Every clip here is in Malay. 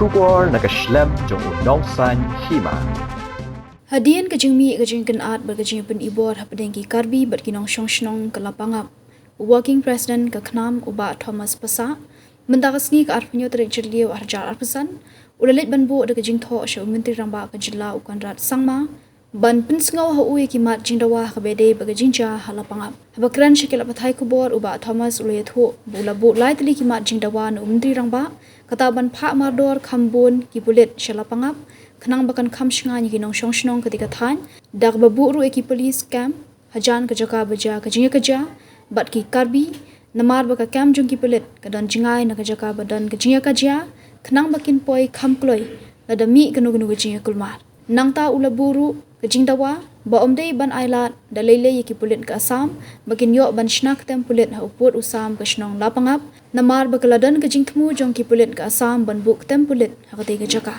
Shubor nakaslem jong unong san hima. Hadian kajing kan art berkajing pun ibor hapadengki karbi berkinong shnong kalapangap. Working President kaknam uba Thomas Pasa mendakasni ke arpenyo terik jerliu arjar arpesan ulalit banbu ada kajing tho sya menteri ramba kajila ukan rat sangma ban pensngau ha uye kimat jingdawa kabede bagajing ja halapangap. Habakran syakil apathai kubor uba Thomas ulayat ho bulabu lai teli kimat jingdawa no menteri ramba kata ban pha mardor khambon kipulit syalapangap kenang bakan kam shinga ni ginong shnong ketika than dak babu ru eki police camp hajan ke jaka baja kajinga kaja bat ki karbi namar baka camp jong ki pelet kadan jingai na kajaka badan kajinga kaja kenang bakin poi kham kloi lada mi ganu kajinga kulmar nangta ula buru kajing dawa ba omdei ban ailat dalele eki pelet ka asam bakin yo ban shnak tem pelet ha upur usam ka shnong lapangap namar bakaladan kajing thmu jong ki pelet ka asam ban buk tem pelet ha kate kajaka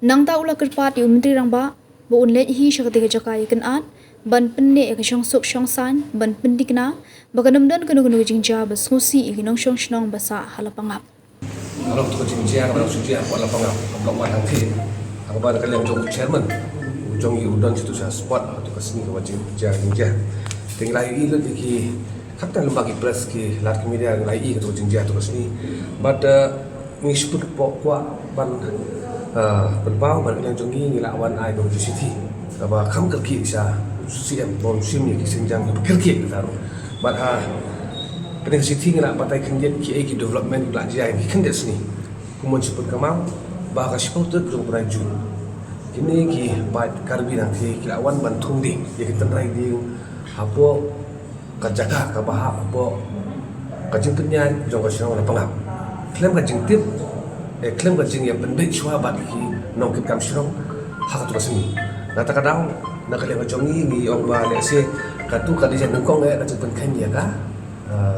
nangta ula kerpat di menteri rangba bu unlet hi syakate jaka ikan at ban penne ek syong sok syong san ban pendikna bakanam dan kanu jingja basngusi ikinong syong shnong basa halapangap kalau tu jingja kalau suji aku halapangap blok matang thi aku bar kalian jong chairman jong udan situ sa spot tu kasini ke wajib jingja tinggal i lu ki kapten lembaga press ki lat media lai i ke tu jingja tu kasini but ngishput pokwa ban penbau berkaitan jongi ngelawan ai dong city apa kam kerki sa CM bom sim ni kisenjang kerki taruh but pen city ngela patai kenjet ki development belanja ni kendet sini kumun sebut kamau ba ka supporter jong beraju kini ki bat karbi nanti ngelawan bantung di ya kita rai di apo kajaka ka bah apo kajing penyan jong ka sino pangap klaim kajing tip klaim kajing ya pendek shua bat ki nong kit kam shirong hak tu rasmi nata kadang nak kalian jongi ni orang ba le se katu kadija nongkong ka pen kan ya ka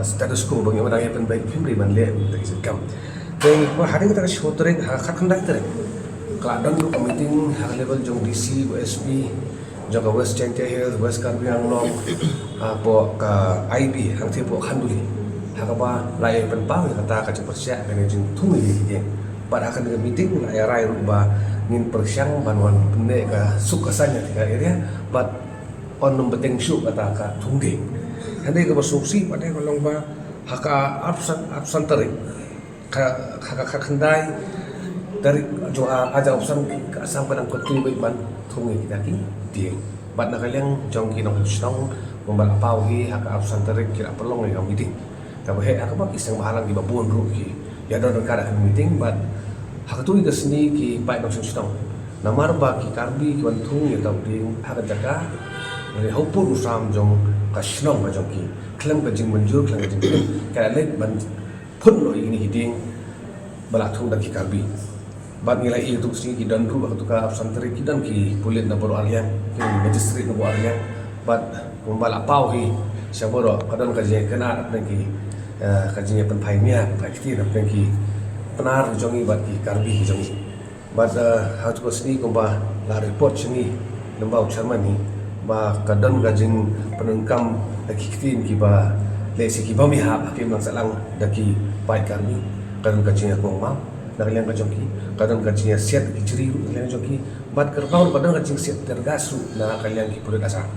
status quo bang yang pen baik film man le tak sekam dan ko hari kita show tereng hak khandai tereng keladon ru meeting hak level jong DC USP jong ka West Chantia Hills West Karbi Anglong po ka IB hang thi po khanduli hak ba lai pen pau kata ka cepat sia managing thumi ni pada akan dengan meeting ya rai ruba ngin persyang banwan pende ka sukasanya tiga area but on nombeteng syu kata ka tungge hande ka basuksi pada kolong ba haka absan tarik ka khandai dari jo aja opsan ka asam kadang kotli bai ban tungge kita ki dia bat nakaliang jong kinong shnong bombal apau hi haka absan tarik kira perlong ni meeting tapi he aka ba isang bahalang di babon ru ki ya don kada meeting but hak tu ke sini ki pai dong sing namar ba ki karbi ki bantung ya tau ding hak jaga dari hopur usam jong kashnong ba jong ki klem ka jing manjur klem ka jing ka let ban phun no ini hiding bala thung da ki karbi bat nilai itu sini ki dan ru tu ka santri ki dan ki pulit na boro alian ki magistrate na boro alian bat kumbala pau hi saboro kadang ka je kana ki ka jing pen phaimia ki na ki penar jongi bat ki karbi jongi bat hat ko sini ko ba la report sini lembau chairman ni ba kadon gajing penengkam ki kitin ki ba lesi ki ba mi ha hakim nang salang daki pai karbi kadon gajing ko ma nakalian ka jongi kadon gajing set ki jiri nakalian jongi bat kerbau kadon gajing set tergasu na kalian ki pulut asa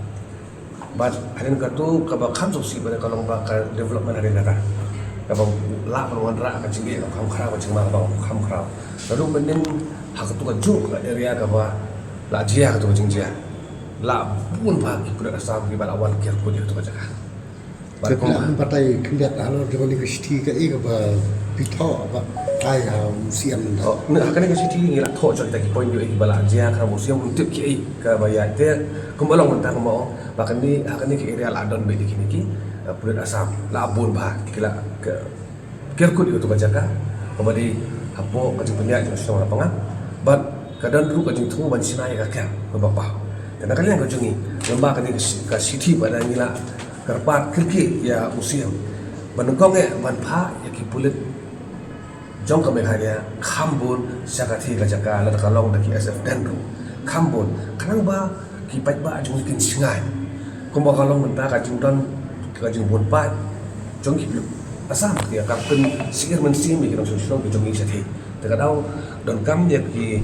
bat harin ka tu ka ba kham si ba kalong ba ka development harin kata kabang la perwan ra ka cingi ka kham khra ka cingma ba kham khra lalu menen hak tu ka ju ka area ka ba la jia ka tu jingjia la pun ba ki pura asam ki balawan ki ko tu ka jaka ba ko patai khiat alo de ni ka sti ka e ka ba pitho ba ai ha museum oh na ka ni ka sti ni la tho cho ta ki point yu ki bala jia ka museum tip ki ka ba ya te ko balong ta ko mo ba kan ni ki area la don be di ki ni pulut asam labun bah kila ke kerkut itu bajaga kemudian apo kajing penyak jo sino lapangan bat kadang dulu kajing tu ban sinai ka kan bapa dan kalian kajungi lembah kan ka city pada ngila kerpat kerki ya museum banungkong ban pha ya ki pulut jong ka mekhaya khambun sakati ka jaga la kalong daki SF dan khambun kanang ba ki pai ba jung kin singai kumba kalong menta kajing don kajing bon pat jong ki asam dia kapten sikir mensim mi kirong sosong ke jong isa the Terkadang don kam ya ki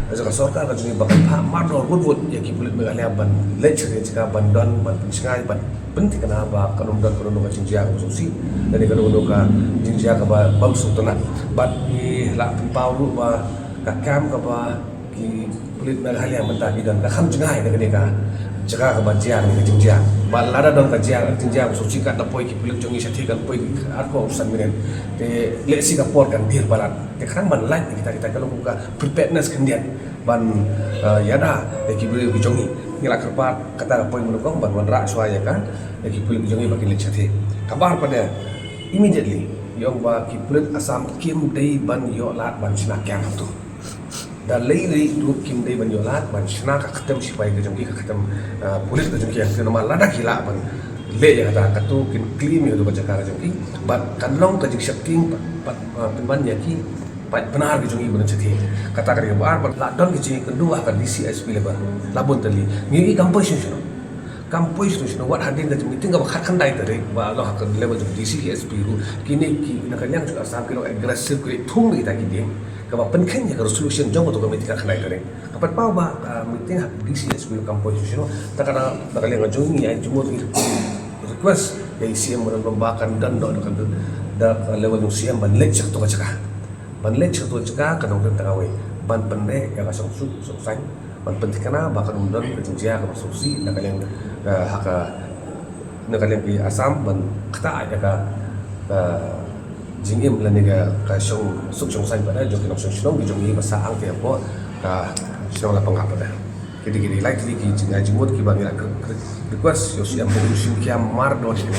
jaka sorkar ka juni bakal pha mar dor gut ya ki pulit Meghalaya ban lechere jika ban don ban pensingai ban penting kana ba kanum don kanum ka jinjia ka susi dan kanum don ka jinjia ka ba bam sultana bat ki la pau ru ba ka kam ka ba ki pulit Meghalaya menta ki don ka kham jingai ka ka jaka ka ba jiang ka jinjia ba lada don ka jiang jinjia ka susi ka dapoi ki pulit jongi sathi kan poi ar ko usan minen te lesi ka por kan dir balat te khang ban lai kita kalau buka preparedness kendian ban yada ki beli jongi ngila kerpat kata poin menukong ban wan ra swaya kan ki beli jongi bagi lek sathi kabar pada immediately yong ba ki pulit asam kim dei ban yo lat ban sina kyang tu dan lei du kim dei ban yo lat ban sina ka khatam sipai ke jongi ka khatam pulit ke jongi yang nama lada kila ban le ya kata katu kin clean yo ba jakara jongi ban kanlong ka jik shakting pat ban ya ki benar ke jongi benar ceti kata kari bar ladon ke jongi kedua kan DCSP lebar labun tali ngi kampus sunu wat hadin ke jongi tinggal khat khandai tare ba lo hak level jongi DCSP ru kini ki nak yang juga sam kilo aggressive ke thung kita kini ka ba penken ya resolution jong to committee ka khandai tare kapat pau ba meeting hak DCSP kampus sunu takana nakal yang jongi ai jumur request dari CM merombakan dan do da level CM ban lecture to ka ban lecture tu juga kanong tengahwe ban pendek yang kasong sang ban penting kana bakal undang ke jinjia ke susi nak yang haka nak yang di Asam ban kata aja ka jingim lan ga kasong sung sang pada jo kinong sung di jongi basa ang ke po ka sino la pangap pada kidi likely ki jinga jimut ki ban request yo siam sing kiam mar do